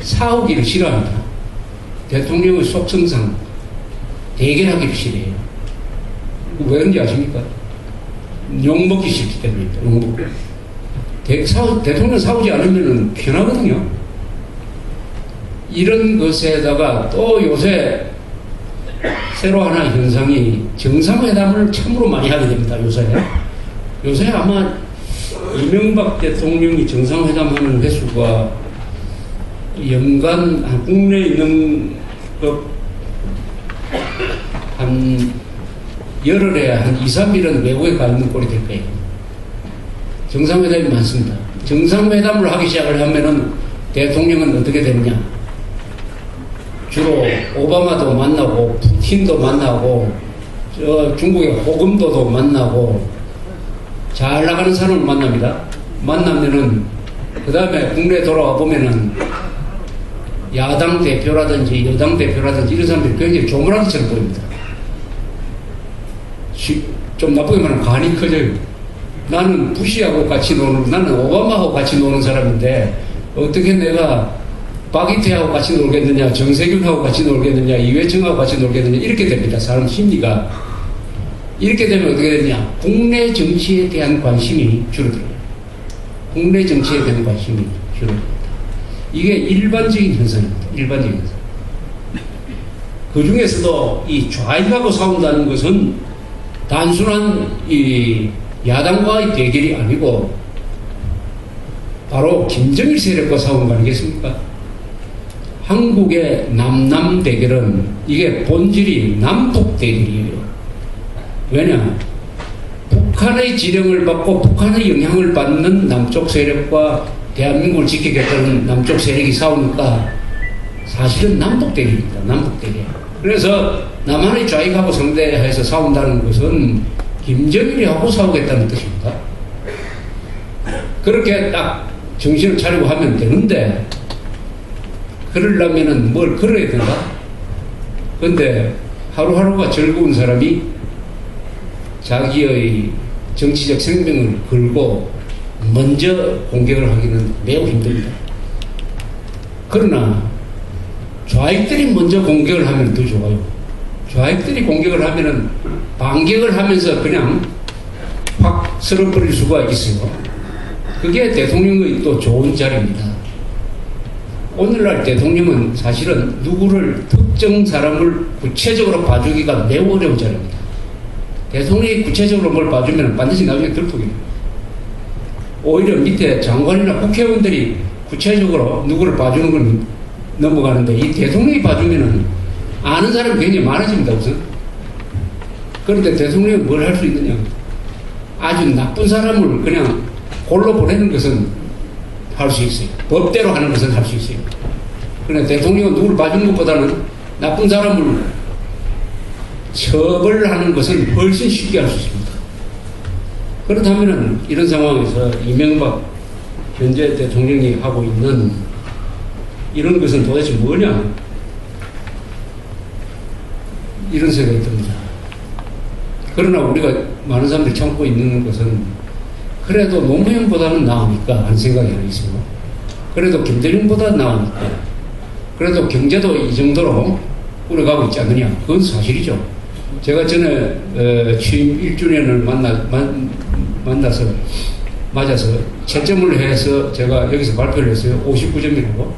싸우기를 싫어합니다. 대통령의 속성상 대결하기를 싫어해요. 왜 그런지 아십니까? 욕먹기 싫기 때문입니다. 욕먹기. 대통령 싸우지 않으면 편하거든요. 이런 것에다가 또 요새 새로 하나 현상이 정상회담을 참으로 많이 하게 됩니다. 요새 아마 이명박 대통령이 정상회담하는 횟수가 연간 국내에 있는 한 열흘에 한 2, 3일은 외국에 가 있는 꼴이 될 거예요. 정상회담이 많습니다. 정상회담을 하기 시작을 하면은 대통령은 어떻게 되느냐? 주로 오바마도 만나고 푸틴도 만나고 중국의 호금도도 만나고 잘 나가는 사람을 만납니다. 만나면은 그 다음에 국내에 돌아와 보면은 야당 대표라든지 여당 대표라든지 이런 사람들이 굉장히 조물하기처럼 보입니다. 좀 나쁘게 말하면 간이 커져요. 나는 부시하고 같이 나는 오바마하고 같이 노는 사람인데 어떻게 내가 박이태하고 같이 놀겠느냐, 정세균하고 같이 놀겠느냐, 이회청하고 같이 놀겠느냐, 이렇게 됩니다. 사람 심리가. 이렇게 되면 어떻게 되느냐? 국내 정치에 대한 관심이 줄어들어요. 국내 정치에 대한 관심이 줄어듭니다. 이게 일반적인 현상입니다. 일반적인 현상. 그 중에서도 이 좌익하고 싸운다는 것은 단순한 이 야당과의 대결이 아니고 바로 김정일 세력과 싸우는 거 아니겠습니까? 한국의 남남 대결은 이게 본질이 남북 대결이에요. 왜냐? 북한의 지령을 받고 북한의 영향을 받는 남쪽 세력과 대한민국을 지키겠다는 남쪽 세력이 싸우니까 사실은 남북 대결입니다. 남북 대결. 그래서 남한의 좌익하고 상대해서 싸운다는 것은 김정일이하고 싸우겠다는 뜻입니다. 그렇게 딱 정신을 차리고 하면 되는데 그러려면은 뭘 걸어야 된다? 근데 하루하루가 즐거운 사람이 자기의 정치적 생명을 걸고 먼저 공격을 하기는 매우 힘듭니다. 그러나 좌익들이 먼저 공격을 하면 더 좋아요. 좌익들이 공격을 하면은 반격을 하면서 그냥 확 쓸어버릴 수가 있어요. 그게 대통령의 또 좋은 자리입니다. 오늘날 대통령은 사실은 누구를 특정 사람을 구체적으로 봐주기가 매우 어려운 자리입니다. 대통령이 구체적으로 뭘 봐주면 반드시 나중에 들통해요. 오히려 밑에 장관이나 국회의원들이 구체적으로 누구를 봐주는 건 넘어가는데 이 대통령이 봐주면은 아는 사람이 굉장히 많아집니다. 우선. 그런데 대통령이 뭘 할 수 있느냐? 아주 나쁜 사람을 그냥 골로 보내는 것은 할 수 있어요. 법대로 하는 것은 할 수 있어요. 그런데 대통령은 누구를 봐주는 것보다는 나쁜 사람을 처벌하는 것은 훨씬 쉽게 할 수 있습니다. 그렇다면 이런 상황에서 이명박 현재 대통령이 하고 있는 이런 것은 도대체 뭐냐? 이런 생각이 듭니다. 그러나 우리가 많은 사람들이 참고 있는 것은 그래도 노무현보다는 나으니까 하는 생각이 하나 있어요. 그래도 김대중보다 나으니까. 그래도 경제도 이 정도로 꾸려가고 있지 않느냐. 그건 사실이죠. 제가 전에 취임 1주년을 맞아서 채점을 해서 제가 여기서 발표를 했어요. 59점이라고.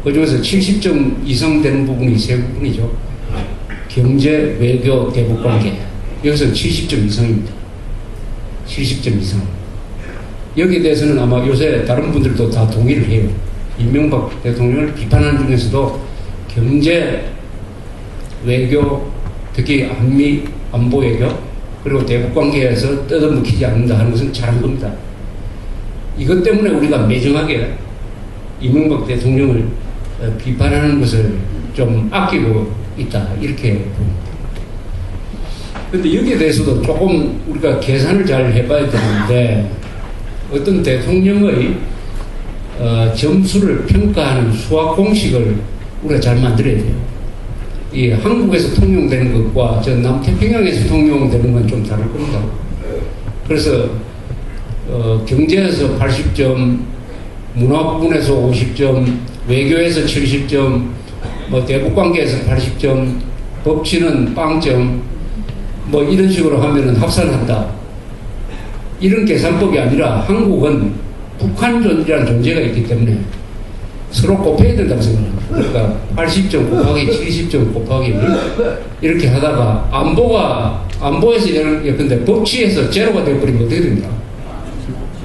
그 중에서 70점 이상 되는 부분이 세 부분이죠. 경제, 외교, 대북관계. 여기서 70점 이상입니다. 70점 이상. 여기에 대해서는 아마 요새 다른 분들도 다 동의를 해요. 이명박 대통령을 비판하는 중에서도 경제, 외교, 특히 한미 안보 외교, 그리고 대북관계에서 뜯어먹히지 않는다 하는 것은 잘한 겁니다. 이것 때문에 우리가 매정하게 이명박 대통령을 비판하는 것을 좀 아끼고 있다. 이렇게 봅니다. 그런데 여기에 대해서도 조금 우리가 계산을 잘 해봐야 되는데 어떤 대통령의 점수를 평가하는 수학 공식을 우리가 잘 만들어야 돼요. 이 한국에서 통용되는 것과 저 남태평양에서 통용되는 건 좀 다를 겁니다. 그래서 경제에서 80점, 문화 부분에서 50점, 외교에서 70점, 뭐 대북관계에서 80점, 법치는 빵점, 뭐 이런 식으로 하면은 합산한다. 이런 계산법이 아니라 한국은 북한이라는 존재가 있기 때문에 서로 곱해야 된다고 생각합니다. 그러니까 80점 곱하기 70점 곱하기 이렇게 하다가 안보에서 예컨대 법치에서 제로가 되어버리면 어떻게 됩니까?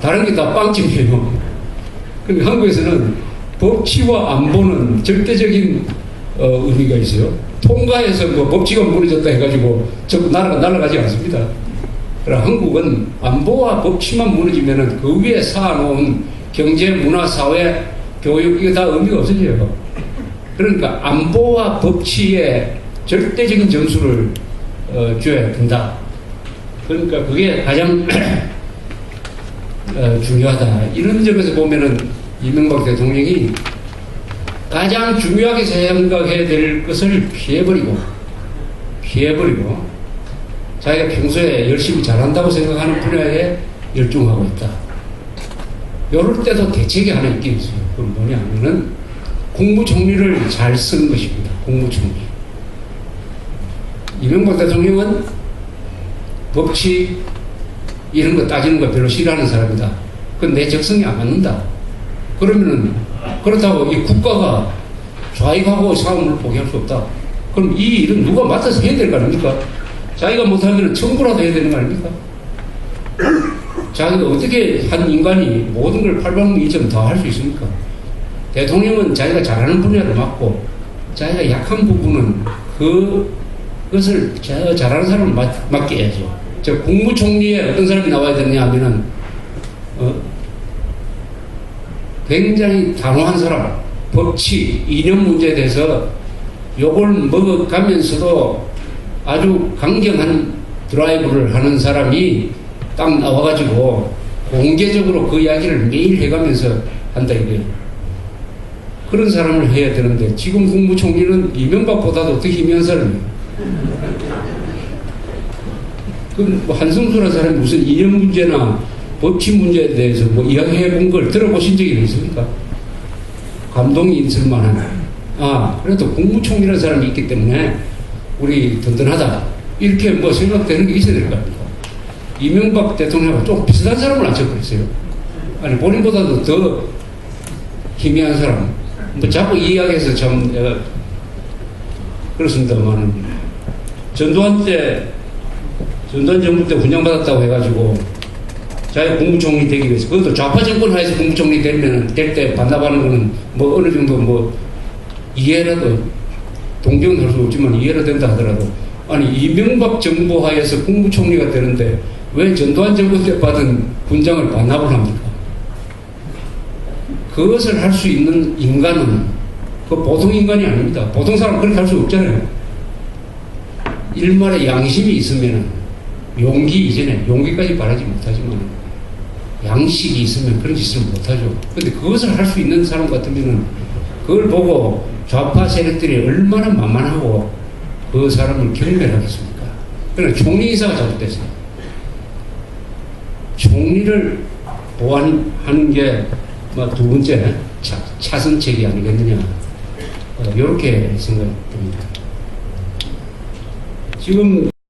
다른 게 다 빵점이에요. 그러니까 한국에서는 법치와 안보는 절대적인 의미가 있어요. 통과해서 뭐 법치가 무너졌다 해가지고 나라가 날아가지 않습니다. 그러나 한국은 안보와 법치만 무너지면은 그 위에 쌓아놓은 경제, 문화, 사회, 교육 이거 다 의미가 없어져요. 그러니까 안보와 법치에 절대적인 점수를 줘야 된다. 그러니까 그게 가장 중요하다. 이런 점에서 보면은 이명박 대통령이 가장 중요하게 생각해야 될 것을 피해버리고 자기가 평소에 열심히 잘한다고 생각하는 분야에 열중하고 있다. 이럴 때도 대책이 하나 있긴 있어요. 그건 뭐냐면은 국무총리를 잘 쓰는 것입니다. 국무총리. 이명박 대통령은 법치 이런 거 따지는 거 별로 싫어하는 사람이다. 그건 내 적성이 안 맞는다. 그러면은 그렇다고 이 국가가 좌익하고 싸움을 포기할 수 없다. 그럼 이 일은 누가 맡아서 해야 될 거 아닙니까? 자기가 못하면 청구라도 해야 되는 거 아닙니까? 자기가 어떻게 한 인간이 모든 걸 팔방미점 다 할 수 있습니까? 대통령은 자기가 잘하는 분야를 맡고 자기가 약한 부분은 그것을 자기가 잘하는 사람을 맡게 해야죠. 저 국무총리에 어떤 사람이 나와야 되느냐 하면은 굉장히 단호한 사람, 법치, 이념 문제에 대해서 욕을 먹어가면서도 아주 강경한 드라이브를 하는 사람이 딱 나와가지고 공개적으로 그 이야기를 매일 해가면서 한다 이거예요. 그런 사람을 해야 되는데 지금 국무총리는 이명박보다도 더 희미한 사람이에요. 뭐 한성수라는 사람이 무슨 이념 문제나 법치 문제에 대해서 뭐 이야기해 본 걸 들어보신 적이 있습니까? 감동이 있을 만한. 그래도 국무총리라는 사람이 있기 때문에 우리 든든하다. 이렇게 뭐 생각되는 게 있어야 될 거 아닙니까? 이명박 대통령과 좀 비슷한 사람을 앉혀버렸어요. 아니, 본인보다도 더 희미한 사람. 뭐 자꾸 이야기해서 참 내가 그렇습니다만은 전두환 정부 때 훈장받았다고 해가지고 자기가 국무총리 되기 위해서 그것도 좌파 정권 하에서 국무총리 될 때 반납하는 거는 뭐 어느 정도 뭐 이해라도 동경은 할 수 없지만 이해가 된다 하더라도 아니 이명박 정부 하에서 국무총리가 되는데 왜 전두환 정부 때 받은 훈장을 반납을 합니까? 그것을 할 수 있는 인간은 그 보통 인간이 아닙니다. 보통 사람 그렇게 할 수 없잖아요. 일말의 양심이 있으면 용기 이전에 용기까지 바라지 못하지만 양식이 있으면 그런 짓을 못하죠. 근데 그것을 할 수 있는 사람 같으면은 그걸 보고 좌파 세력들이 얼마나 만만하고 그 사람을 경멸하겠습니까? 그러나 총리 인사가 잘못됐어요. 총리를 보완하는 게 두 번째 차선책이 아니겠느냐. 이렇게 생각됩니다. 지금